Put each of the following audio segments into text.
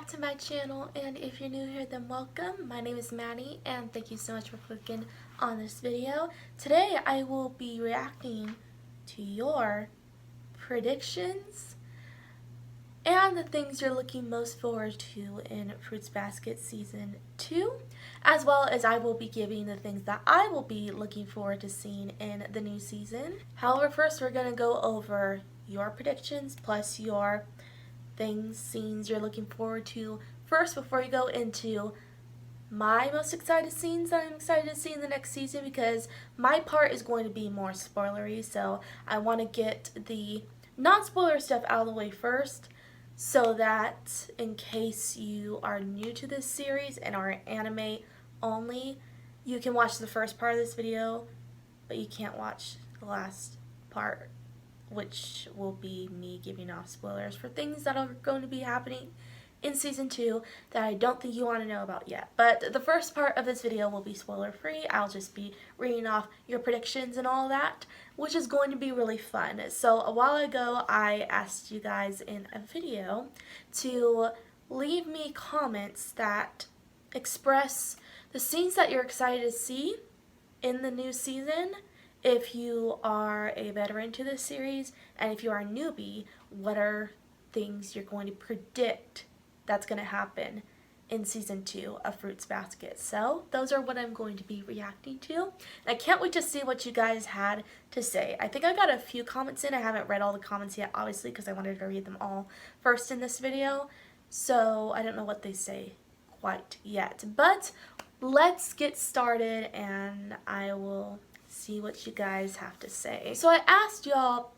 back to my channel, and if you're new here, then welcome. My name is Maddie, and thank you so much for clicking on this video. Today I will be reacting to your predictions and the things you're looking most forward to in Fruits Basket Season 2, as well as I will be giving the things that I will be looking forward to seeing in the new season. However, first we're going to go over your predictions plus your things, scenes you're looking forward to first before you go into my most excited scenes that I'm excited to see in the next season, because my part is going to be more spoilery, so I want to get the non-spoiler stuff out of the way first so that in case you are new to this series and are anime only, you can watch the first part of this video, but you can't watch the last part, which will be me giving off spoilers for things that are going to be happening in Season 2 that I don't think you want to know about yet. But the first part of this video will be spoiler free. I'll just be reading off your predictions and all that, which is going to be really fun. So a while ago I asked you guys in a video to leave me comments that express the scenes that you're excited to see in the new season. If you are a veteran to this series, and if you are a newbie, what are things you're going to predict that's going to happen in Season 2 of Fruits Basket? So those are what I'm going to be reacting to. And I can't wait to see what you guys had to say. I think I got a few comments in. I haven't read all the comments yet, obviously, because I wanted to read them all first in this video. So I don't know what they say quite yet. But let's get started, and I will see what you guys have to say. So I asked y'all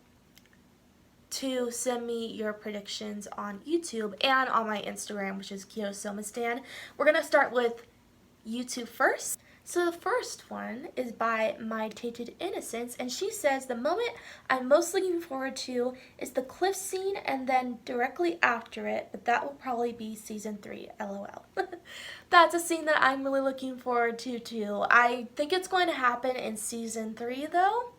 to send me your predictions on YouTube and on my Instagram, which is 𝑘yoSomastan. We're gonna start with YouTube first. So the first one is by My Tainted Innocence, and she says, the moment I'm most looking forward to is the cliff scene and then directly after it, but that will probably be Season 3, LOL. That's a scene that I'm really looking forward to too. I think it's going to happen in Season 3 though,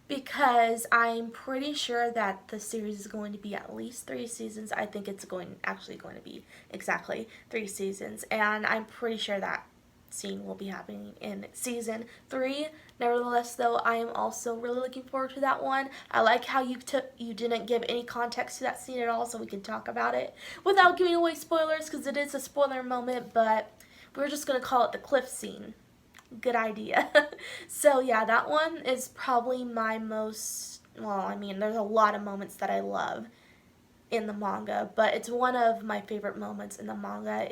because I'm pretty sure that the series is going to be at least 3 seasons. I think it's actually going to be exactly 3 seasons, and I'm pretty sure that scene will be happening in Season 3. Nevertheless though, I am also really looking forward to that one. I like how you didn't give any context to that scene at all, so we can talk about it without giving away spoilers, because it is a spoiler moment, but we're just going to call it the cliff scene. Good idea. So yeah, that one is probably my most, well, I mean, there's a lot of moments that I love in the manga, but it's one of my favorite moments in the manga.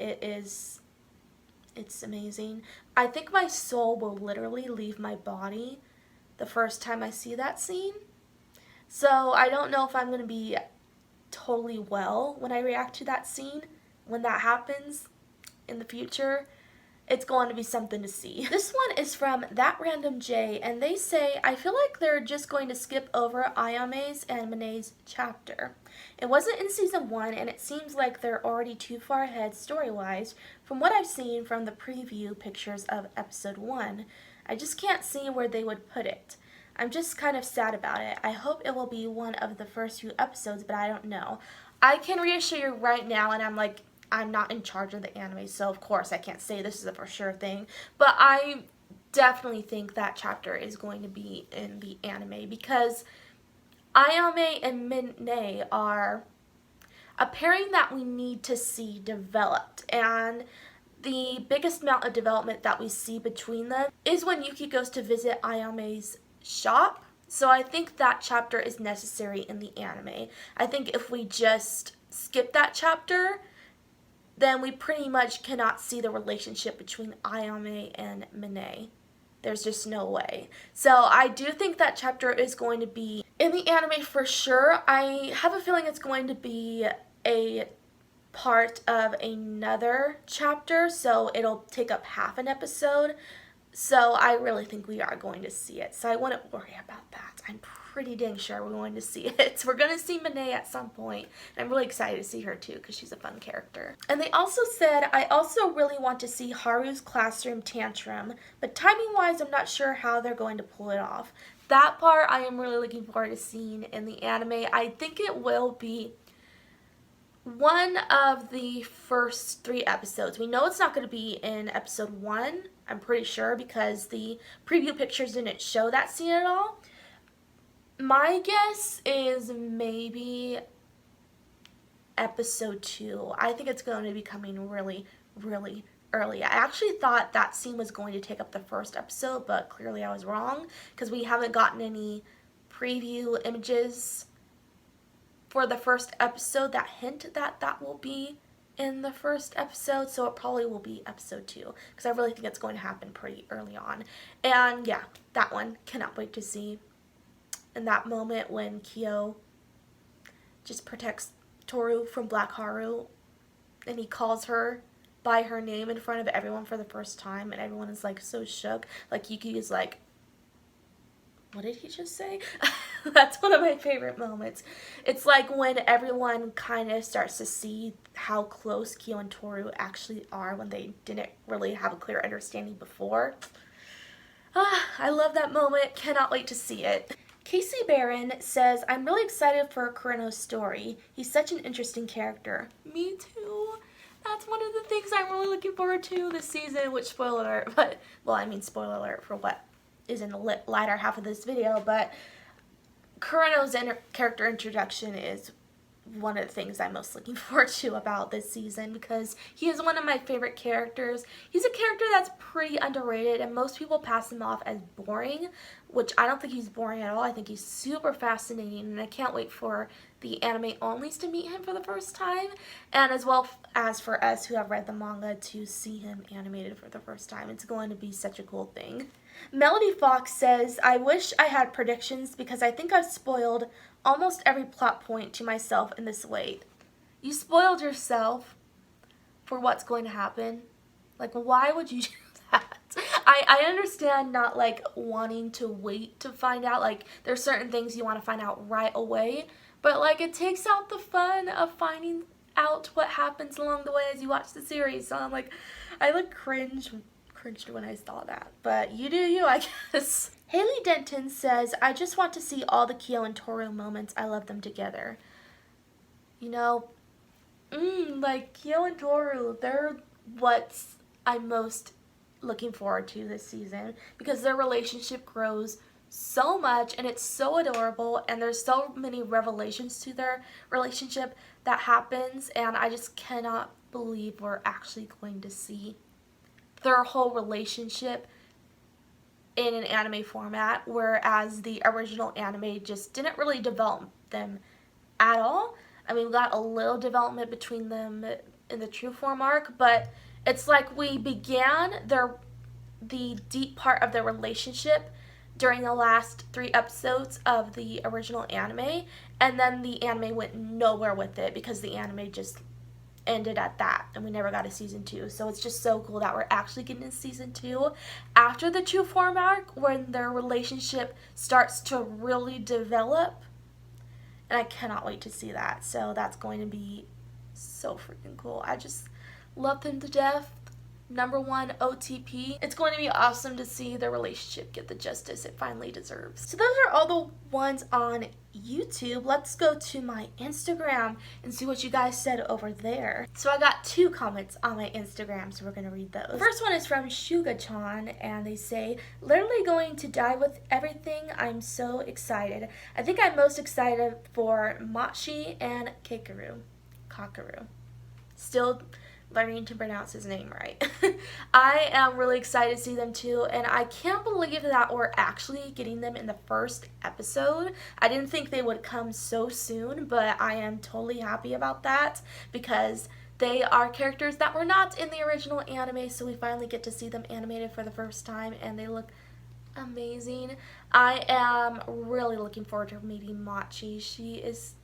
It's amazing. I think my soul will literally leave my body the first time I see that scene. So I don't know if I'm going to be totally well when I react to that scene. When that happens in the future, it's going to be something to see. This one is from That Random J, and they say, I feel like they're just going to skip over 𝑎𝑦 and 𝑚𝑎𝑛𝑒's chapter. It wasn't in Season 1, and it seems like they're already too far ahead story-wise from what I've seen from the preview pictures of Episode 1. I just can't see where they would put it. I'm just kind of sad about it. I hope it will be one of the first few episodes, but I don't know. I can reassure you right now, and I'm not in charge of the anime, so of course I can't say this is a for sure thing, but I definitely think that chapter is going to be in the anime, because 𝑎𝑦 and 𝑚𝑎𝑛𝑒 are a pairing that we need to see developed, and the biggest amount of development that we see between them is when Yuki goes to visit 𝑎𝑦's shop. So I think that chapter is necessary in the anime. I think if we just skip that chapter, then we pretty much cannot see the relationship between 𝑎𝑦 and 𝑚𝑎𝑛𝑒. There's just no way. So I do think that chapter is going to be in the anime for sure. I have a feeling it's going to be a part of another chapter, so it'll take up half an episode. So I really think we are going to see it. So I wouldn't worry about that. I'm pretty dang sure we're going to see it. We're going to see 𝑚𝑎𝑛𝑒 at some point. And I'm really excited to see her too, because she's a fun character. And they also said, I also really want to see Haru's classroom tantrum, but timing-wise, I'm not sure how they're going to pull it off. That part I am really looking forward to seeing in the anime. I think it will be one of the first 3 episodes. We know it's not going to be in episode 1, I'm pretty sure, because the preview pictures didn't show that scene at all. My guess is maybe episode 2. I think it's going to be coming really, really early. I actually thought that scene was going to take up the first episode, but clearly I was wrong, because we haven't gotten any preview images for the first episode that hint that that will be in the first episode, so it probably will be episode 2, because I really think it's going to happen pretty early on. And yeah, that one, cannot wait to see. In that moment when Kyo just protects Toru from Black Haru, and he calls her by her name in front of everyone for the first time, and everyone is like so shook. Like Yuki is like, what did he just say? That's one of my favorite moments. It's like when everyone kind of starts to see how close Kyo and Toru actually are when they didn't really have a clear understanding before. I love that moment. Cannot wait to see it. Casey Barron says, I'm really excited for Kureno's story. He's such an interesting character. Me too. That's one of the things I'm really looking forward to this season, which spoiler alert, but, well, I mean spoiler alert for what is in the latter half of this video, but Kureno's character introduction is one of the things I'm most looking forward to about this season, because he is one of my favorite characters. He's a character that's pretty underrated, and most people pass him off as boring, which I don't think he's boring at all. I think he's super fascinating, and I can't wait for the anime onlys to meet him for the first time, and as well as for us who have read the manga to see him animated for the first time. It's going to be such a cool thing. Melody Fox says, I wish I had predictions because I think I've spoiled almost every plot point to myself in this way. You spoiled yourself for what's going to happen. Like, why would you do that? I understand not, like, wanting to wait to find out. Like, there's certain things you want to find out right away. But, like, it takes out the fun of finding out what happens along the way as you watch the series. So I'm like, I like cringed when I saw that. But you do you, I guess. Haley Denton says, I just want to see all the Kyo and Toru moments. I love them together. You know, like Kyo and Toru, they're what I'm most looking forward to this season, because their relationship grows so much and it's so adorable, and there's so many revelations to their relationship that happens, and I just cannot believe we're actually going to see their whole relationship in an anime format, whereas the original anime just didn't really develop them at all. I mean, we got a little development between them in the true form arc, but it's like we began the deep part of their relationship during the last 3 episodes of the original anime, and then the anime went nowhere with it because the anime just ended at that, and we never got a season 2. So it's just so cool that we're actually getting a season 2 after the true form arc, when their relationship starts to really develop, and I cannot wait to see that. So that's going to be so freaking cool. I just love them to death. #1 OTP. It's going to be awesome to see their relationship get the justice it finally deserves. So those are all the ones on YouTube. Let's go to my Instagram and see what you guys said over there. So I got 2 comments on my Instagram, so we're going to read those. The first one is from Shuga-chan, and they say, literally going to die with everything. I'm so excited. I think I'm most excited for Machi and Kakaru. Still learning to pronounce his name right. I am really excited to see them too, and I can't believe that we're actually getting them in the first episode. I didn't think they would come so soon, but I am totally happy about that, because they are characters that were not in the original anime, so we finally get to see them animated for the first time, and they look amazing. I am really looking forward to meeting Machi. She is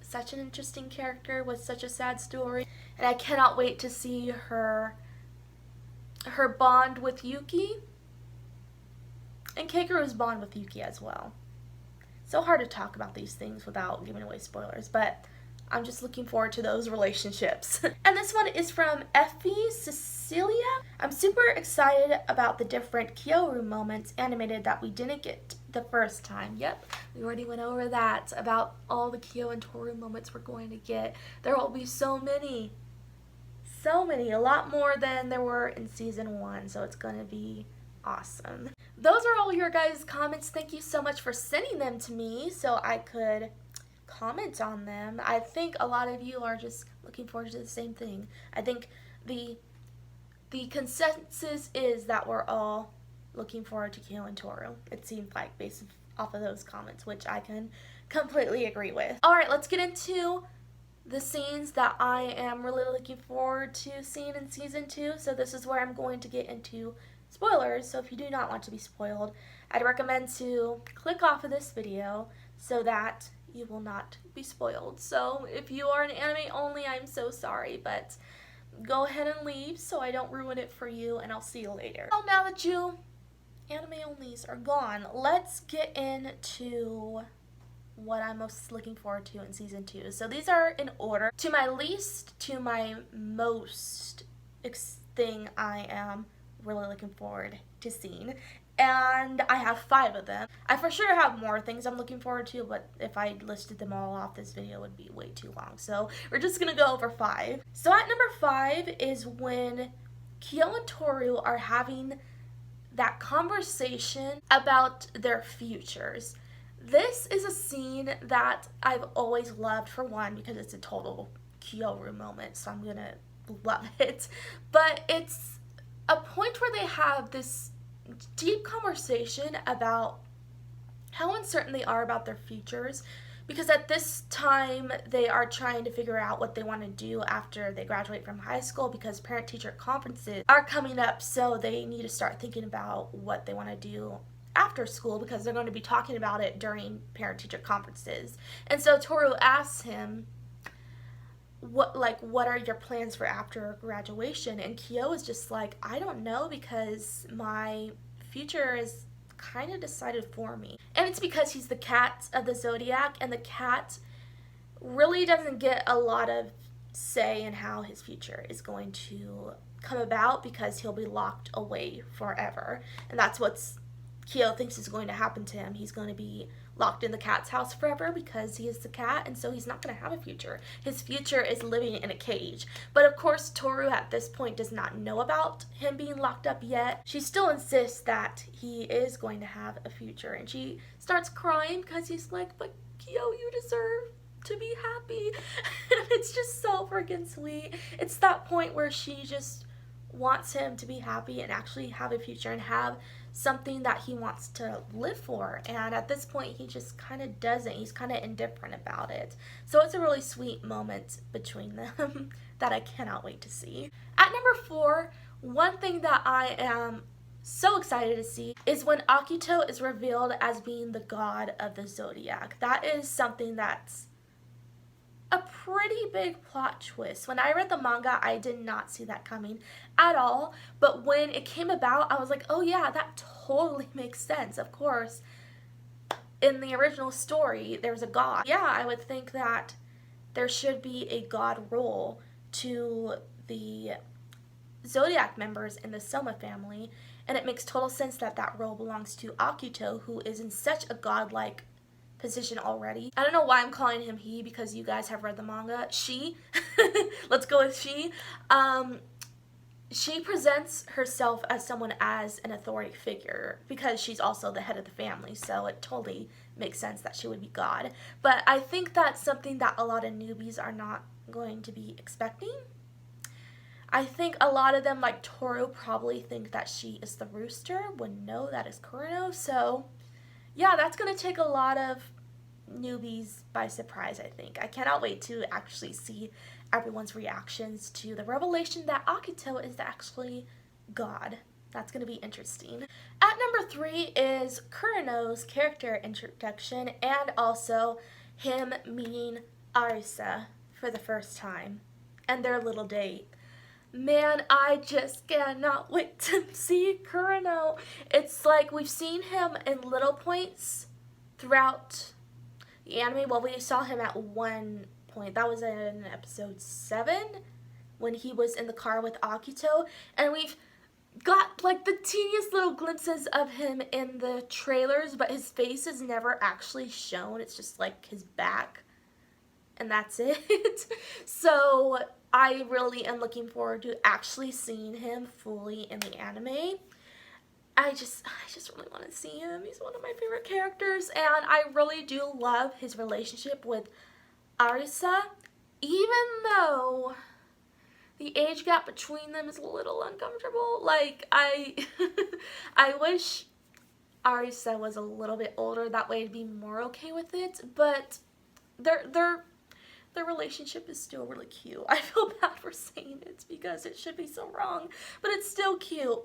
such an interesting character with such a sad story, and I cannot wait to see her bond with Yuki and Kakeru's bond with Yuki as well. So hard to talk about these things without giving away spoilers, but I'm just looking forward to those relationships. And this one is from Effie Cecilia. I'm super excited about the different Kyoru moments animated that we didn't get the first time. Yep, we already went over that, about all the Kyo and Toru moments we're going to get. There will be so many. So many. A lot more than there were in season 1, so it's going to be awesome. Those are all your guys' comments. Thank you so much for sending them to me so I could comment on them. I think a lot of you are just looking forward to the same thing. I think the consensus is that we're all looking forward to Kyo and Toru. It seems like, based off of those comments, which I can completely agree with. Alright, let's get into the scenes that I am really looking forward to seeing in season 2. So this is where I'm going to get into spoilers. So if you do not want to be spoiled, I'd recommend to click off of this video so that you will not be spoiled. So if you are an anime only, I'm so sorry, but go ahead and leave so I don't ruin it for you, and I'll see you later. Well, now that you anime onlys are gone, let's get into what I'm most looking forward to in season 2. So these are in order to my least to my most thing I am really looking forward to seeing. And I have 5 of them. I for sure have more things I'm looking forward to, but if I listed them all off, this video would be way too long. So we're just gonna go over 5. So at number 5 is when Kyo and Toru are having that conversation about their futures. This is a scene that I've always loved, for one, because it's a total Kyoru moment, so I'm gonna love it. But it's a point where they have this deep conversation about how uncertain they are about their futures, because at this time they are trying to figure out what they want to do after they graduate from high school, because parent-teacher conferences are coming up, so they need to start thinking about what they want to do after school, because they're going to be talking about it during parent-teacher conferences. And so Toru asks him, what are your plans for after graduation? And Kyo is just like, I don't know, because my future is kind of decided for me. And it's because he's the cat of the zodiac, and the cat really doesn't get a lot of say in how his future is going to come about, because he'll be locked away forever. And that's what's Kyo thinks is going to happen to him. He's going to be locked in the cat's house forever because he is the cat, and so he's not going to have a future. His future is living in a cage. But of course, Toru at this point does not know about him being locked up yet. She still insists that he is going to have a future, and she starts crying because he's like, but Kyo, you deserve to be happy. And it's just so freaking sweet. It's that point where she just wants him to be happy and actually have a future and have something that he wants to live for. And at this point, he just kind of doesn't. He's kind of indifferent about it. So it's a really sweet moment between them that I cannot wait to see. At number 4, one thing that I am so excited to see is when Akito is revealed as being the god of the zodiac. That is something that's a pretty big plot twist. When I read the manga, I did not see that coming at all, but when it came about, I was like, oh yeah, that totally makes sense. Of course, in the original story, there's a god. Yeah, I would think that there should be a god role to the zodiac members in the Soma family, and it makes total sense that that role belongs to Akito, who is in such a godlike position already. I don't know why I'm calling him he, because you guys have read the manga. She, let's go with she. She presents herself as someone as an authority figure because she's also the head of the family, so it totally makes sense that she would be God. But I think that's something that a lot of newbies are not going to be expecting. I think a lot of them, like Toru, probably think that she is the rooster, when no, that is Kurano. So yeah, that's going to take a lot of newbies by surprise, I think. I cannot wait to actually see everyone's reactions to the revelation that Akito is actually God. That's going to be interesting. At number 3 is Kurano's character introduction, and also him meeting Arisa for the first time and their little date. Man, I just cannot wait to see Kurano. It's like we've seen him in little points throughout the anime. Well, we saw him at one point. That was in episode 7 when he was in the car with Akito, and we've got like the teeniest little glimpses of him in the trailers, but his face is never actually shown. It's just like his back, and that's it. So I really am looking forward to actually seeing him fully in the anime. I just really want to see him. He's one of my favorite characters, and I really do love his relationship with Arisa, even though the age gap between them is a little uncomfortable. Like, I wish Arisa was a little bit older, that way I'd be more okay with it, but their relationship is still really cute. I feel bad for saying it because it should be so wrong, but it's still cute.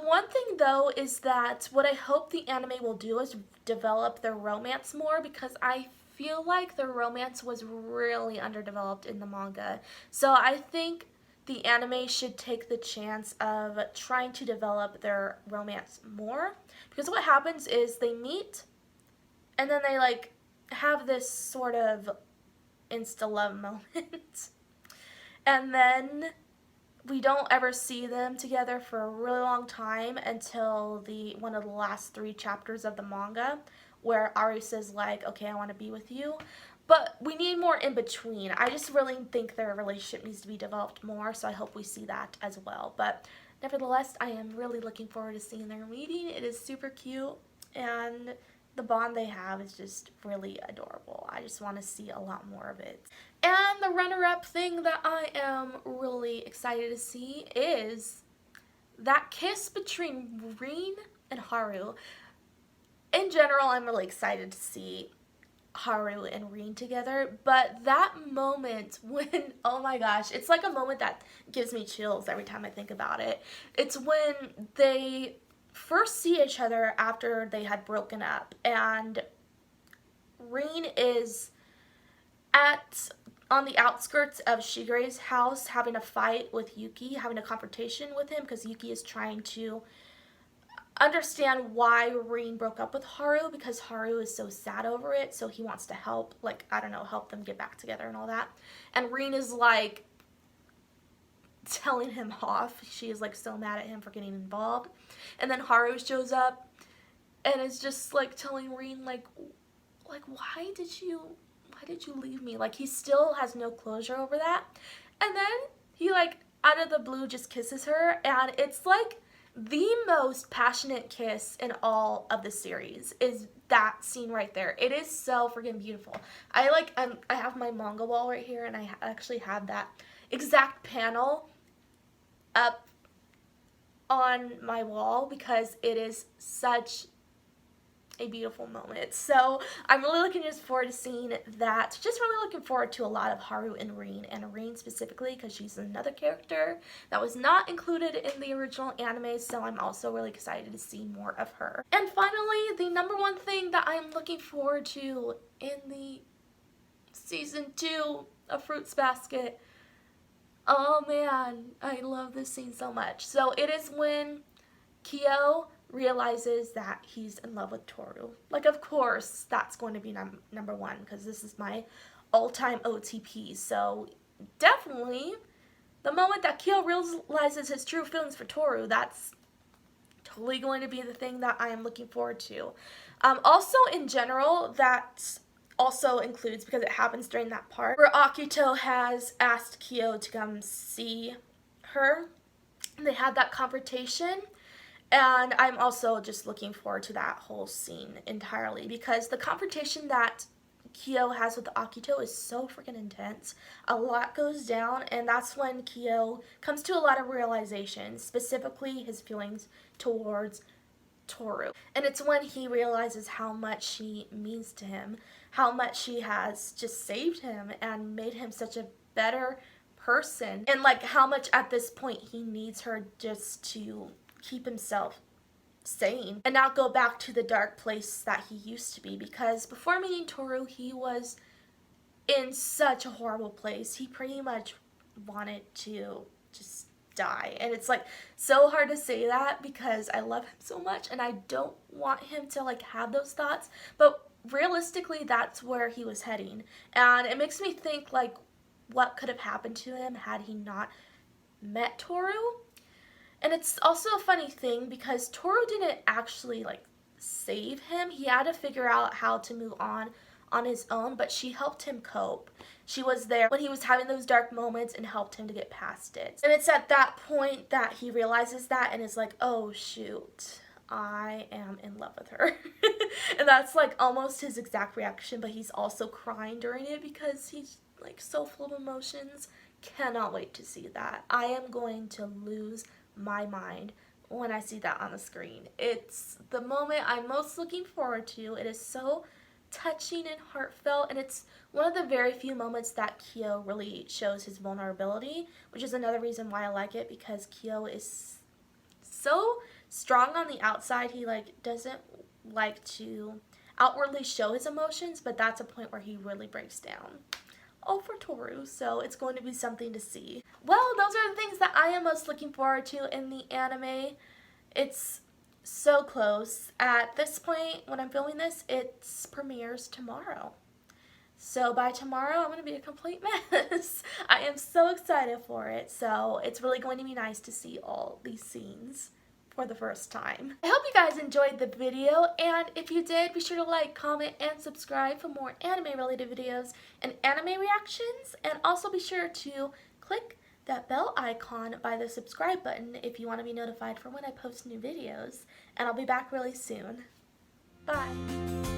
One thing though is that what I hope the anime will do is develop their romance more, because I feel like their romance was really underdeveloped in the manga. So I think the anime should take the chance of trying to develop their romance more, because what happens is they meet and then they like have this sort of insta-love moment and then we don't ever see them together for a really long time until one of the last 3 chapters of the manga, where Arisa's like, okay, I want to be with you. But we need more in between. I just really think their relationship needs to be developed more, so I hope we see that as well. But nevertheless, I am really looking forward to seeing their meeting. It is super cute, and the bond they have is just really adorable. I just want to see a lot more of it. And the runner-up thing that I am really excited to see is that kiss between Rin and Haru. In general, I'm really excited to see Haru and Rin together, but that moment when, oh my gosh, it's like a moment that gives me chills every time I think about it. It's when they first see each other after they had broken up, and Rin is on the outskirts of Shigeru's house having a fight with Yuki, having a confrontation with him, because Yuki is trying to understand why Rin broke up with Haru, because Haru is so sad over it, so he wants to help, like, I don't know, help them get back together and all that. And Rin is like telling him off. She is like so mad at him for getting involved. And then Haru shows up and is just like telling Rin like why did you leave me? Like, he still has no closure over that. And then he like out of the blue just kisses her, and it's like the most passionate kiss in all of the series is that scene right there. It is so freaking beautiful. I have my manga wall right here, and I actually have that exact panel up on my wall because it is such a beautiful moment. So I'm really looking just forward to seeing that. Just really looking forward to a lot of Haru and Rin specifically, because she's another character that was not included in the original anime, so I'm also really excited to see more of her. And finally, the number one thing that I'm looking forward to in the season 2 of Fruits Basket. Oh man, I love this scene so much. So it is when Kyo realizes that he's in love with Toru. Like, of course, that's going to be number 1, because this is my all-time OTP. So definitely, the moment that Kyo realizes his true feelings for Toru, that's totally going to be the thing that I am looking forward to. Also, in general, that also includes, because it happens during that part, where Akito has asked Kyo to come see her. They had that confrontation. And I'm also just looking forward to that whole scene entirely, because the confrontation that Kyo has with Akito is so freaking intense. A lot goes down, and that's when Kyo comes to a lot of realizations, specifically his feelings towards Toru. And it's when he realizes how much she means to him, how much she has just saved him and made him such a better person, and like how much at this point he needs her just to keep himself sane and not go back to the dark place that he used to be, because before meeting Toru, he was in such a horrible place. He pretty much wanted to just die, and it's like so hard to say that because I love him so much and I don't want him to like have those thoughts, but realistically, that's where he was heading. And it makes me think, like, what could have happened to him had he not met Toru. And it's also a funny thing because Toru didn't actually, like, save him. He had to figure out how to move on his own, but she helped him cope. She was there when he was having those dark moments and helped him to get past it. And it's at that point that he realizes that and is like, oh shoot, I am in love with her. And that's like almost his exact reaction, but he's also crying during it because he's like so full of emotions. Cannot wait to see that. I am going to lose my mind when I see that on the screen. It's the moment I'm most looking forward to. It is so touching and heartfelt, and it's one of the very few moments that Kyo really shows his vulnerability, which is another reason why I like it, because Kyo is so strong on the outside. He like doesn't like to outwardly show his emotions, but that's a point where he really breaks down. All for Toru, so it's going to be something to see. Well, those are the things that I am most looking forward to in the anime. It's so close. At this point, when I'm filming this, it premieres tomorrow. So by tomorrow, I'm going to be a complete mess. I am so excited for it. So it's really going to be nice to see all these scenes for the first time. I hope you guys enjoyed the video, and if you did, be sure to like, comment, and subscribe for more anime related videos and anime reactions, and also be sure to click that bell icon by the subscribe button if you want to be notified for when I post new videos, and I'll be back really soon. Bye!